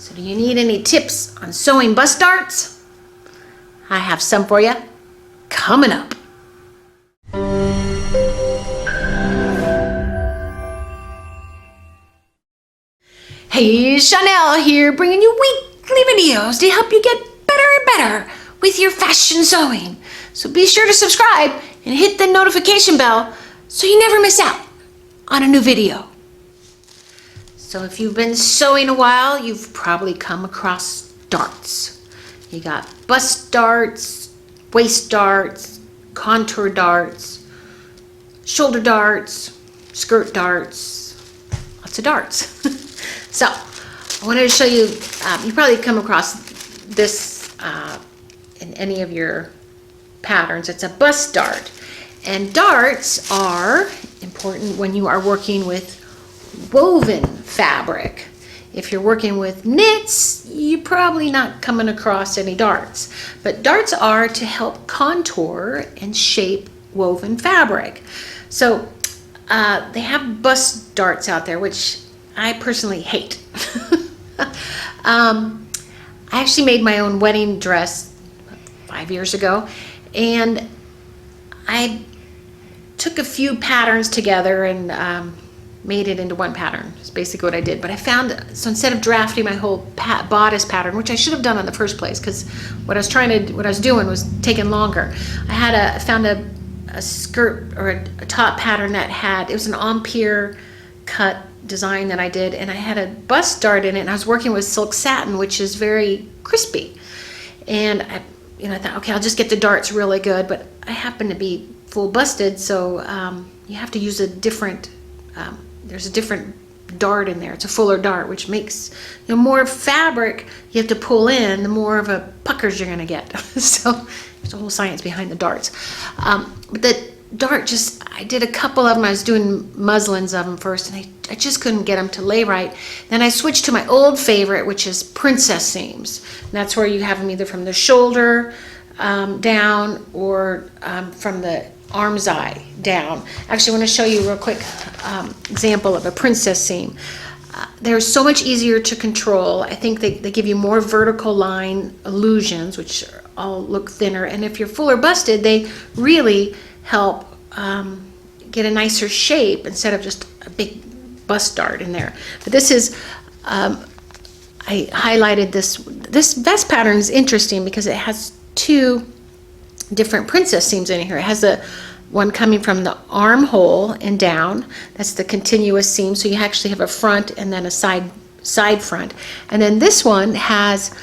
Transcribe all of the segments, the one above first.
So do you need any tips on sewing bust darts? I have some for you coming up. Hey, Chanel here, bringing you weekly videos to help you get better and better with your fashion sewing. So be sure to subscribe and hit the notification bell so you never miss out on a new video. So if you've been sewing a while, you've probably come across darts. You got bust darts, waist darts, contour darts, shoulder darts, skirt darts, lots of darts. So I wanted to show you, you probably come across this in any of your patterns. It's a bust dart. And darts are important when you are working with woven fabric. If you're working with knits, you're probably not coming across any darts. But darts are to help contour and shape woven fabric. So they have bust darts out there, which I personally hate. I actually made my own wedding dress 5 years ago, and I took a few patterns together and made it into one pattern. That's basically what I did. But I found, so instead of drafting my whole bodice pattern, which I should have done in the first place, because what I was doing was taking longer. I found a skirt or a top pattern that had, it was an Empire cut design that I did, and I had a bust dart in it, and I was working with silk satin, which is very crispy. And I thought, okay, I'll just get the darts really good, but I happen to be full busted, so you have to use a different, there's a different dart in there. It's a fuller dart, which makes, more fabric you have to pull in, the more of a puckers you're gonna get. So there's a whole science behind the darts. But the dart, I did a couple of them. I was doing muslins of them first, and I just couldn't get them to lay right. Then I switched to my old favorite, which is princess seams. And that's where you have them either from the shoulder down or from the arm's eye down. Actually, I want to show you a real quick example of a princess seam. They're so much easier to control. I think they give you more vertical line illusions, which all look thinner. And if you're fuller busted, they really help get a nicer shape instead of just a big bust dart in there. But this is, I highlighted this. This vest pattern is interesting because it has two different princess seams in here. It has the one coming from the armhole and down. That's the continuous seam. So you actually have a front and then a side front. And then this one has,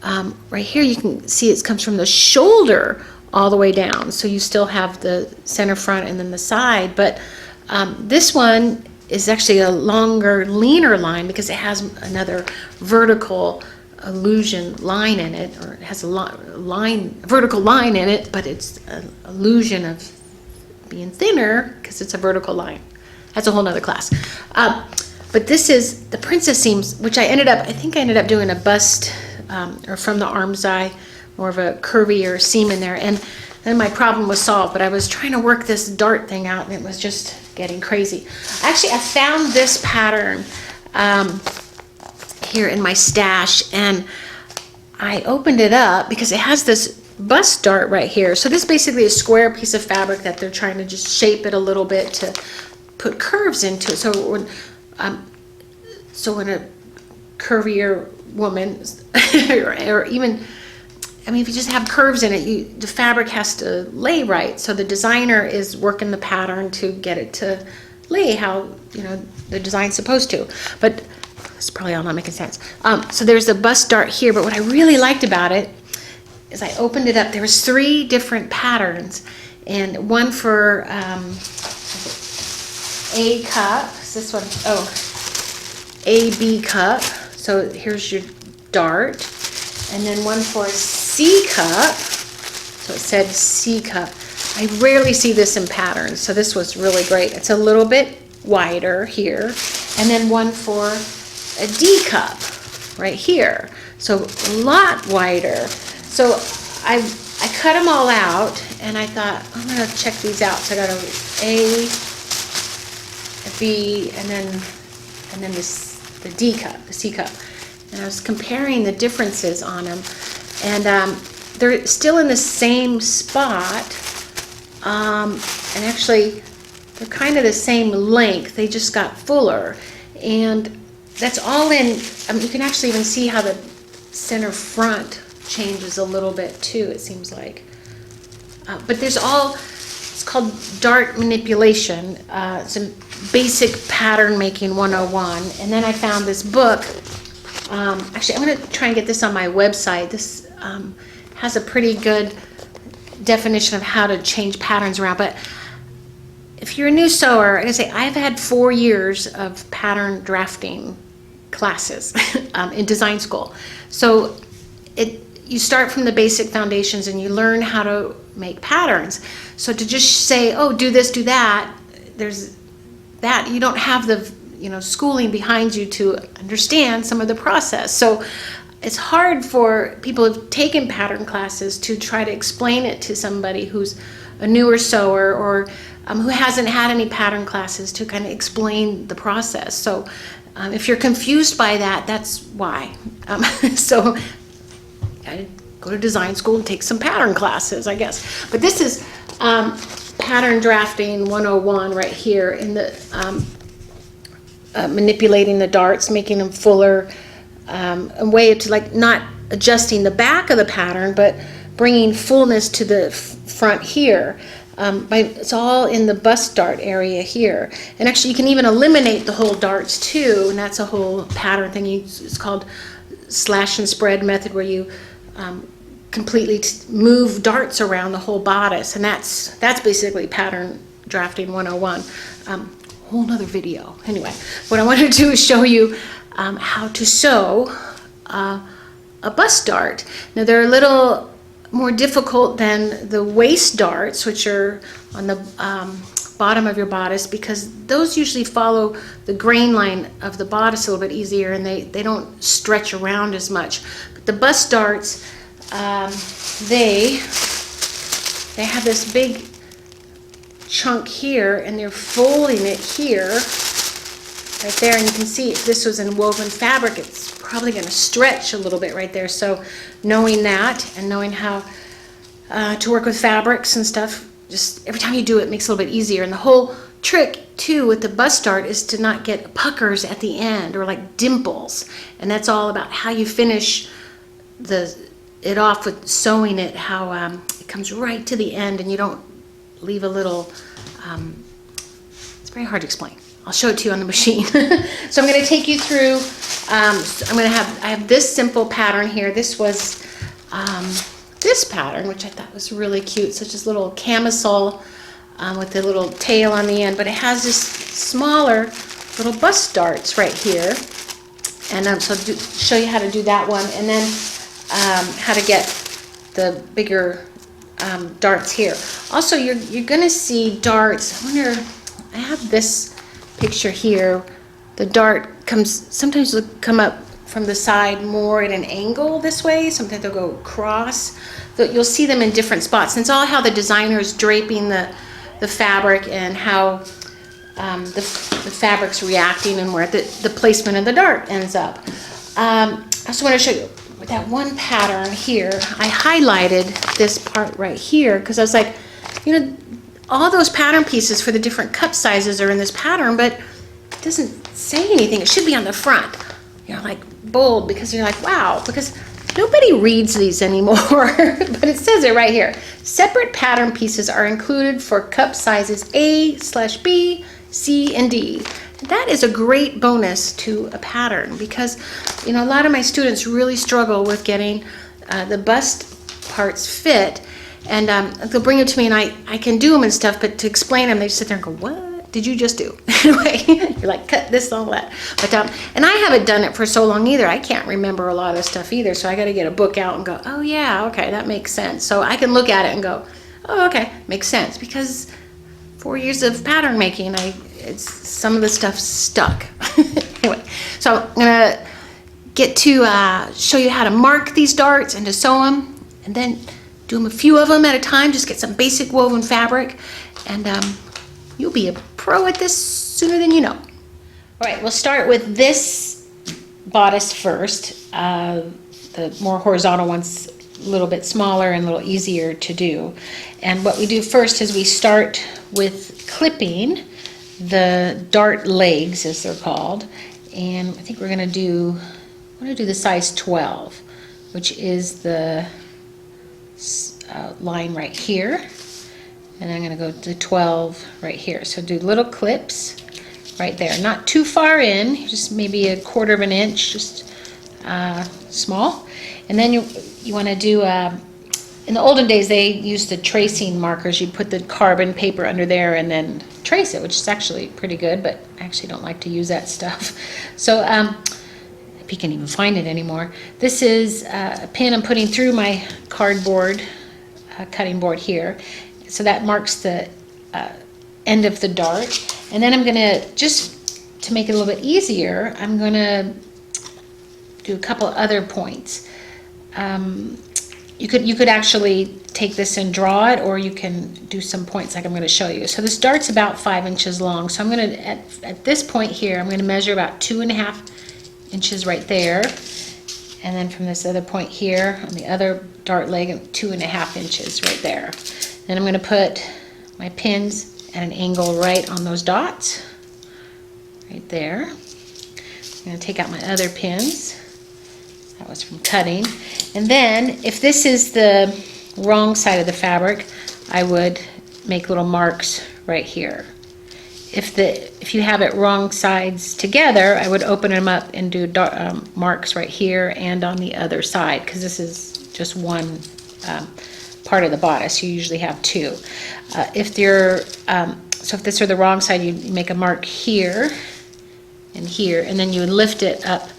right here you can see it comes from the shoulder all the way down. So you still have the center front and then the side. But this one is actually a longer, leaner line because it has another vertical illusion line in it, or it has a vertical line in it, but it's an illusion of being thinner because it's a vertical line. That's a whole nother class. But this is the princess seams, which I ended up doing a bust or from the arm's eye, more of a curvier seam in there, and then my problem was solved. But I was trying to work this dart thing out, and it was just getting crazy. Actually, I found this pattern here in my stash, and I opened it up because it has this bust dart right here. So this is basically a square piece of fabric that they're trying to just shape it a little bit to put curves into it. So when a curvier woman or even, I mean, if you just have curves in it, the fabric has to lay right. So the designer is working the pattern to get it to lay how the design's supposed to. But it's probably all not making sense. So there's a bust dart here, but what I really liked about it is I opened it up. There was 3 different patterns, and one for A cup. This one, A, B cup. So here's your dart, and then one for C cup. So it said C cup. I rarely see this in patterns, so this was really great. It's a little bit wider here, and then one for a D cup right here, so a lot wider. So I cut them all out, and I thought, I'm gonna check these out. So I got a B, and then the D cup, the C cup. and I was comparing the differences on them, and they're still in the same spot, and actually they're kind of the same length, they just got fuller, and that's all in, you can actually even see how the center front changes a little bit too, it seems like. But there's all, it's called dart manipulation. It's a basic pattern making 101. And then I found this book. Actually, I'm going to try and get this on my website. This has a pretty good definition of how to change patterns around. But if you're a new sewer, I gotta say, I've had 4 years of pattern drafting classes in design school. So you start from the basic foundations and you learn how to make patterns. So to just say, oh, do this, do that, there's that, you don't have the schooling behind you to understand some of the process. So it's hard for people who've taken pattern classes to try to explain it to somebody who's a newer sewer or who hasn't had any pattern classes, to kind of explain the process. So if you're confused by that, that's why. So I go to design school and take some pattern classes, I guess. But this is pattern drafting 101 right here in the manipulating the darts, making them fuller, a way to like not adjusting the back of the pattern, but bringing fullness to the front here. It's all in the bust dart area here. And actually you can even eliminate the whole darts too, and that's a whole pattern thing. It's called slash and spread method, where you completely move darts around the whole bodice, and that's basically pattern drafting 101. Whole nother video. Anyway, what I wanted to do is show you how to sew a bust dart. Now they're a little more difficult than the waist darts, which are on the bottom of your bodice, because those usually follow the grain line of the bodice a little bit easier, and they don't stretch around as much. But the bust darts, they have this big chunk here, and they're folding it here, right there, and you can see if this was in woven fabric, it's probably going to stretch a little bit right there. So knowing that and knowing how to work with fabrics and stuff, just every time you do it, makes it a little bit easier. And the whole trick too with the bust dart is to not get puckers at the end or like dimples, and that's all about how you finish it off with sewing it, how it comes right to the end and you don't leave a little, it's very hard to explain. I'll show it to you on the machine. So I'm going to take you through, I have this simple pattern here. This was this pattern, which I thought was really cute, such as little camisole with the little tail on the end, but it has this smaller little bust darts right here. And so show you how to do that one, and then how to get the bigger darts here. Also, you're going to see darts. I have this picture here. The dart sometimes will come up from the side more at an angle this way. Sometimes they'll go across. You'll see them in different spots. And it's all how the designer is draping the fabric and how the fabric's reacting and where the placement of the dart ends up. I also want to show you with that one pattern here. I highlighted this part right here because I was like, all those pattern pieces for the different cup sizes are in this pattern, but it doesn't say anything. It should be on the front, like bold, because you're like, wow, because nobody reads these anymore. But it says it right here. Separate pattern pieces are included for cup sizes A/B, C, and D. That is a great bonus to a pattern, because a lot of my students really struggle with getting the bust parts fit, and they'll bring it to me and I can do them and stuff, but to explain them, they just sit there and go, what did you just do? Anyway, you're like, cut this, all that. But and I haven't done it for so long either. I can't remember a lot of stuff either, so I got to get a book out and go, oh yeah, okay, that makes sense. So I can look at it and go, oh, okay, makes sense, because 4 years of pattern making, some of the stuff stuck. Anyway, so I'm gonna get to show you how to mark these darts and to sew them, and then do them a few of them at a time. Just get some basic woven fabric, and you'll be a pro at this sooner than you know. All right, we'll start with this bodice first. the more horizontal ones a little bit smaller and a little easier to do. And what we do first is we start with clipping the dart legs, as they're called, and I think we're going to do the size 12, which is the line right here, and I'm going to go to 12 right here. So do little clips right there, not too far in, just maybe 1/4 of an inch, just small. And then you want to do, in the olden days they used the tracing markers. You'd put the carbon paper under there and then trace it, which is actually pretty good, but I actually don't like to use that stuff. So if you can even find it anymore. This is a pin I'm putting through my cardboard cutting board here. So that marks the end of the dart. And then I'm going to, just to make it a little bit easier, I'm going to do a couple other points. You could actually take this and draw it, or you can do some points like I'm going to show you. So this dart's about 5 inches long. So I'm going to, at this point here, I'm going to measure about 2.5 inches right there. And then from this other point here on the other dart leg, 2.5 inches right there. Then I'm going to put my pins at an angle right on those dots, right there. I'm going to take out my other pins. That was from cutting. And then if this is the wrong side of the fabric, I would make little marks right here. If you have it wrong sides together, I would open them up and do marks right here and on the other side, because this is just one part of the bodice. You usually have two. If this are the wrong side, you make a mark here and here, and then you would lift it up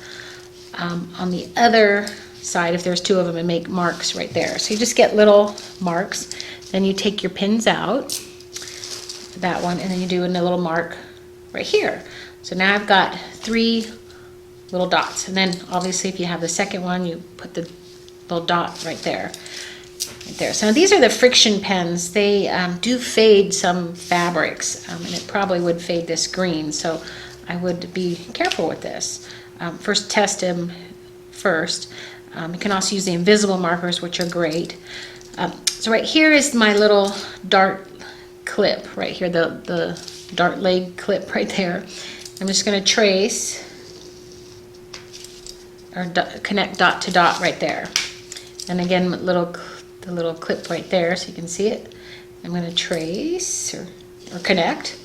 on the other side, if there's two of them, and make marks right there. So you just get little marks. Then you take your pins out, that one, and then you do a little mark right here. So now I've got 3 little dots. And then obviously if you have the second one, you put the little dot right there. So these are the friction pens. They do fade some fabrics, and it probably would fade this green, so I would be careful with this. First test them first. You can also use the invisible markers, which are great. So right here is my little dart clip right here, the dart leg clip right there. I'm just going to trace or connect dot to dot right there. And again, the little clip right there, so you can see it. I'm going to trace or connect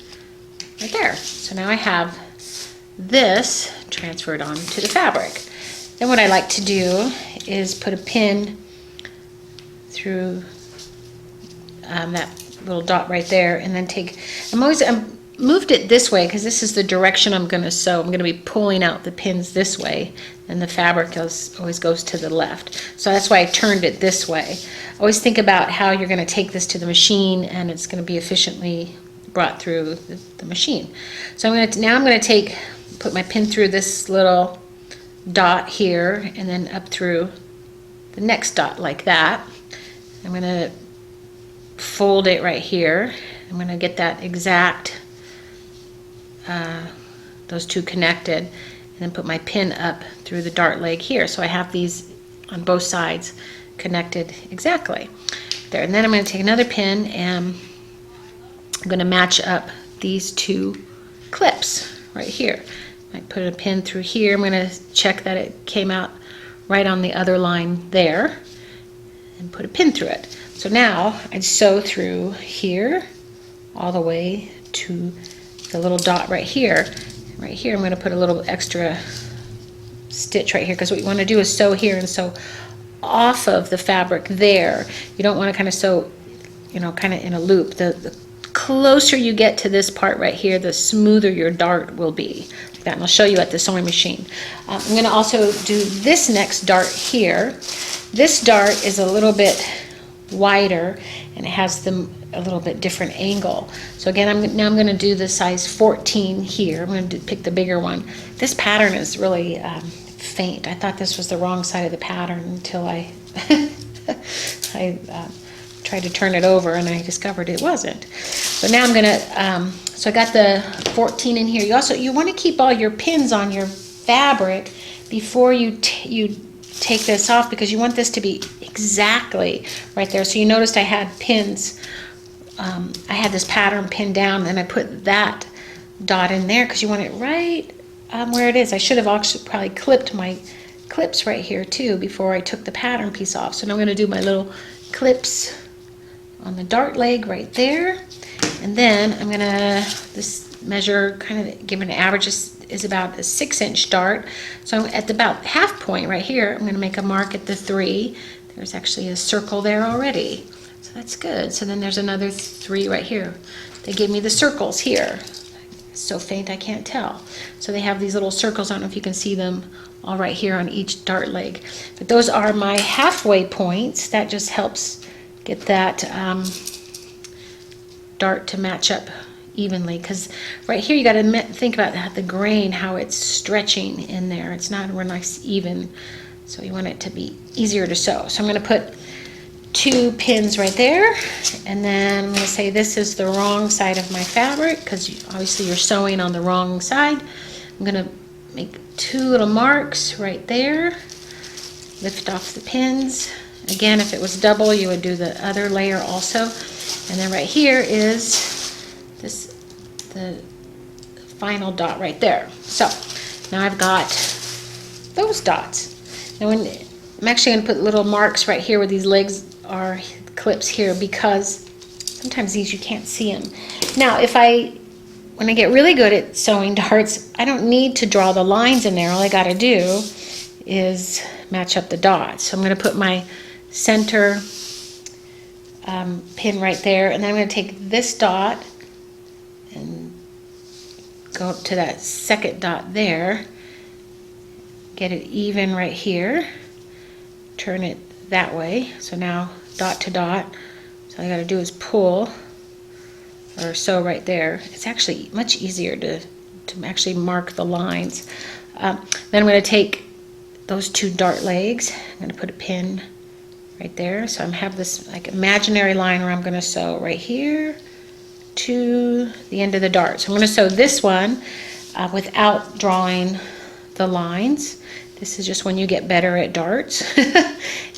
right there. So now I have this transferred onto the fabric. Then what I like to do is put a pin through that little dot right there, and then I'm moved it this way because this is the direction I'm going to sew. I'm going to be pulling out the pins this way, and the fabric always goes to the left. So that's why I turned it this way. Always think about how you're going to take this to the machine, and it's going to be efficiently brought through the machine. So I'm going to put my pin through this little dot here, and then up through the next dot like that. I'm going to fold it right here. I'm going to get that exact, those two connected, and then put my pin up through the dart leg here. So I have these on both sides connected exactly there. And then I'm going to take another pin and I'm going to match up these two clips right here. I put a pin through here. I'm going to check that it came out right on the other line there and put a pin through it. So now I'd sew through here all the way to the little dot right here. Right here I'm going to put a little extra stitch right here, because what you want to do is sew here and sew off of the fabric there. You don't want to kind of sew, kind of in a loop. The closer you get to this part right here, the smoother your dart will be. Like that, and I'll show you at the sewing machine. I'm going to also do this next dart here. This dart is a little bit wider, and it has a little bit different angle. So again, I'm going to do the size 14 here. I'm going to pick the bigger one. This pattern is really faint. I thought this was the wrong side of the pattern until I tried to turn it over, and I discovered it wasn't. So now I'm going to, so I got the 14 in here. You want to keep all your pins on your fabric before you take this off, because you want this to be exactly right there. So you noticed I had pins. I had this pattern pinned down, and I put that dot in there because you want it right where it is. I should have actually probably clipped my clips right here too before I took the pattern piece off. So now I'm going to do my little clips on the dart leg right there, and then I'm going to this measure, kind of give an average, is about a 6-inch dart. So at about half point right here, I'm going to make a mark at the 3. There's actually a circle there already, so that's good. So then there's another 3 right here. They gave me the circles here. It's so faint I can't tell. So they have these little circles. I don't know if you can see them all right here on each dart leg. But those are my halfway points. That just helps get that dart to match up evenly, because right here you got to think about the grain, how it's stretching in there. It's not real nice even, so you want it to be easier to sew. So I'm going to put 2 pins right there, and then I'm going to say this is the wrong side of my fabric, because obviously you're sewing on the wrong side. I'm going to make 2 little marks right there, lift off the pins. Again, if it was double, you would do the other layer also. And then right here is the final dot right there. So now I've got those dots. Now I'm actually going to put little marks right here where these legs are, clips here, because sometimes these you can't see them. Now when I get really good at sewing darts, I don't need to draw the lines in there. All I got to do is match up the dots. So I'm going to put my center pin right there, and then I'm going to take this dot and go up to that second dot there, get it even right here, turn it that way. So now dot to dot. So all I got to do is pull or sew right there. It's actually much easier to actually mark the lines. Then I'm going to take those 2 dart legs. I'm going to put a pin right there. So I have this like imaginary line where I'm going to sew right here to the end of the dart. So I'm going to sew this one without drawing the lines. This is just when you get better at darts.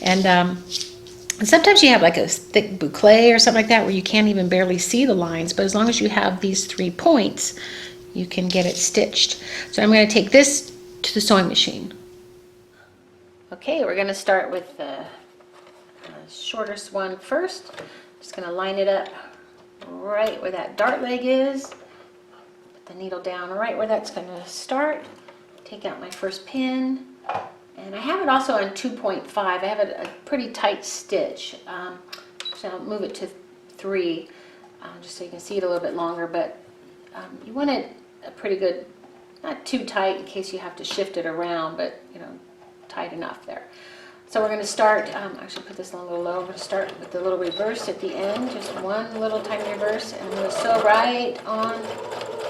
And sometimes you have like a thick boucle or something like that where you can't even barely see the lines, but as long as you have these 3 points, you can get it stitched. So I'm going to take this to the sewing machine. Okay, we're going to start with the shortest one first. Just going to line it up right where that dart leg is. Put the needle down right where that's going to start. Take out my first pin. And I have it also on 2.5. I have a pretty tight stitch. So I'll move it to 3 just so you can see it a little bit longer. But you want it a pretty good, not too tight in case you have to shift it around, but tight enough there. So we're going to start, actually put this on a little low. We're going to start with the little reverse at the end, just one little tiny reverse, and I'm going to sew right on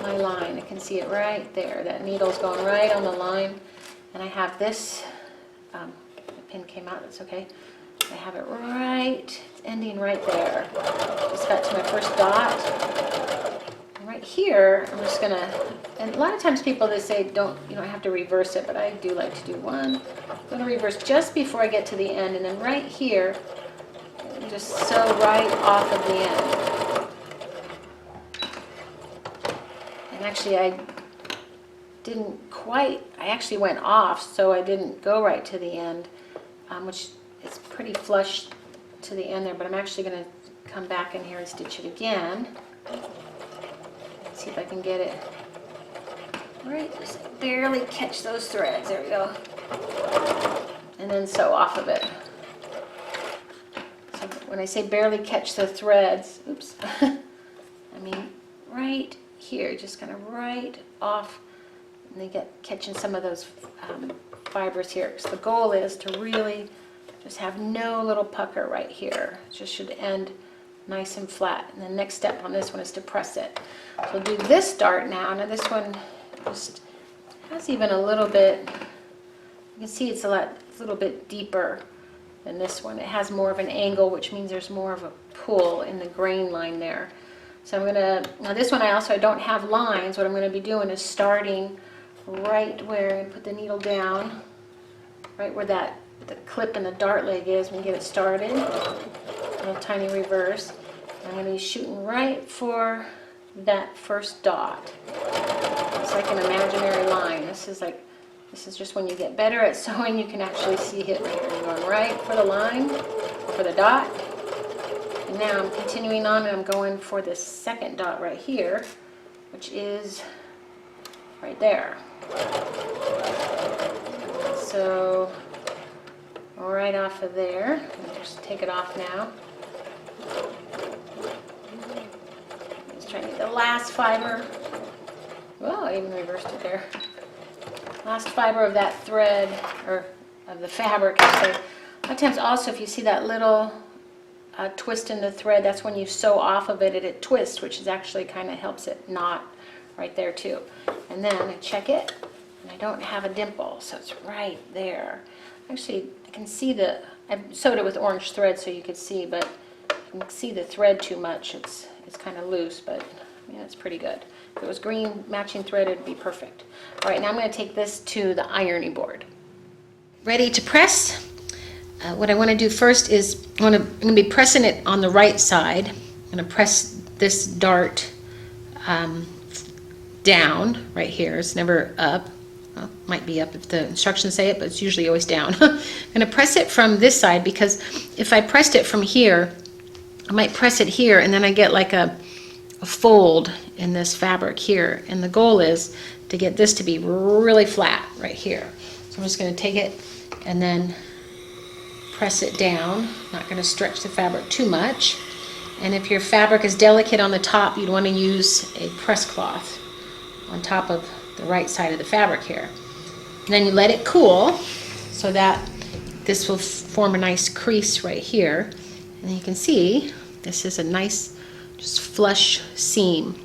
my line. I can see it right there. That needle's going right on the line. And I have this, the pin came out, that's okay. I have it right, it's ending right there. Just got to my first dot. And right here, I'm just gonna, and a lot of times people, they say you don't have to reverse it, but I do like to do one. I'm gonna reverse just before I get to the end, and then right here, just sew right off of the end. And actually I actually went off, so I didn't go right to the end, which is pretty flush to the end there, but I'm actually going to come back in here and stitch it again. Let's see if I can get it right, just barely catch those threads, there we go, and then sew off of it. So when I say barely catch the threads, oops, I mean right here, just kind of right off. And they get catching some of those fibers here. So the goal is to really just have no little pucker right here. It just should end nice and flat. And the next step on this one is to press it. So we'll do this dart now. Now this one just has even a little bit, you can see it's a little bit deeper than this one. It has more of an angle, which means there's more of a pull in the grain line there. So I'm going to, now this one I don't have lines. What I'm going to be doing is starting right where I put the needle down right where the clip and the dart leg is when you get it started. A little tiny reverse. I'm going to be shooting right for that first dot. It's like an imaginary line. This is just when you get better at sewing, you can actually see it right here. You're going right for the line, for the dot. And now I'm continuing on and I'm going for this second dot right here, which is right there. So right off of there, I'll just take it off now. Just trying to get the last fiber. Well, I even reversed it there. Last fiber of that thread, or of the fabric. So a lot of times also if you see that little twist in the thread, that's when you sew off of it and it twists, which is actually kind of helps it knot right there too. And then I check it, and I don't have a dimple, so it's right there. Actually, I can see I sewed it with orange thread so you could see, but you can see the thread too much. It's kind of loose, but yeah, it's pretty good. If it was green matching thread, it'd be perfect. All right, now I'm going to take this to the ironing board. Ready to press? What I want to do first is I'm going to be pressing it on the right side. I'm going to press this dart down right here. It's never up. Well, it might be up if the instructions say it, but it's usually always down. I'm going to press it from this side because if I pressed it from here, I might press it here and then I get like a fold in this fabric here. And the goal is to get this to be really flat right here. So I'm just going to take it and then press it down. Not going to stretch the fabric too much. And if your fabric is delicate on the top, you'd want to use a press cloth on top of the right side of the fabric here. And then you let it cool so that this will form a nice crease right here. And you can see this is a nice just flush seam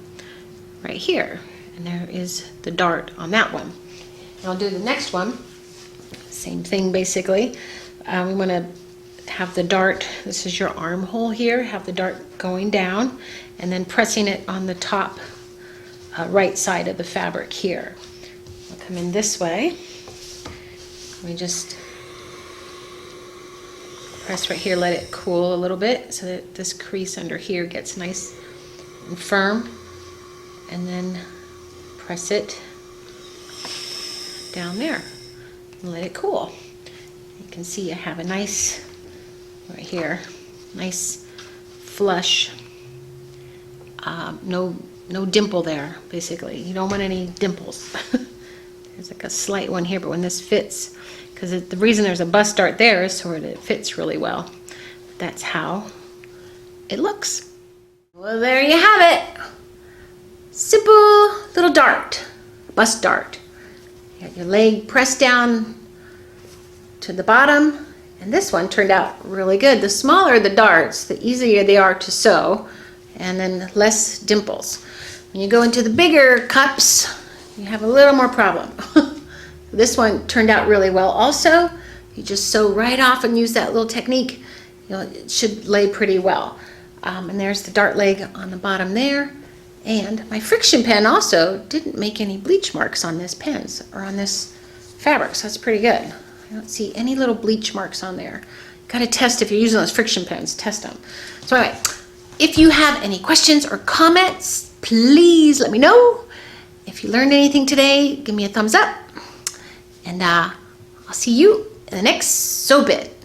right here. And there is the dart on that one. And I'll do the next one. Same thing basically. We want to have the dart, this is your armhole here, have the dart going down and then pressing it on the top right side of the fabric here. I'll come in this way. We just press right here, let it cool a little bit so that this crease under here gets nice and firm, and then press it down there and let it cool. You can see I have a nice, right here, nice flush, no dimple there, basically. You don't want any dimples. There's like a slight one here, but when this fits, because the reason there's a bust dart there is so that it fits really well. That's how it looks. Well, there you have it. Simple little dart, bust dart. You got your leg pressed down to the bottom, and this one turned out really good. The smaller the darts, the easier they are to sew, and then less dimples. When you go into the bigger cups, you have a little more problem. This one turned out really well also. You just sew right off and use that little technique. You know, it should lay pretty well. And there's the dart leg on the bottom there. And my friction pen also didn't make any bleach marks on this pen or on this fabric, so that's pretty good. I don't see any little bleach marks on there. Got to test if you're using those friction pens, test them. So anyway, if you have any questions or comments, please let me know. If you learned anything today, give me a thumbs up. And I'll see you in the next sew bit.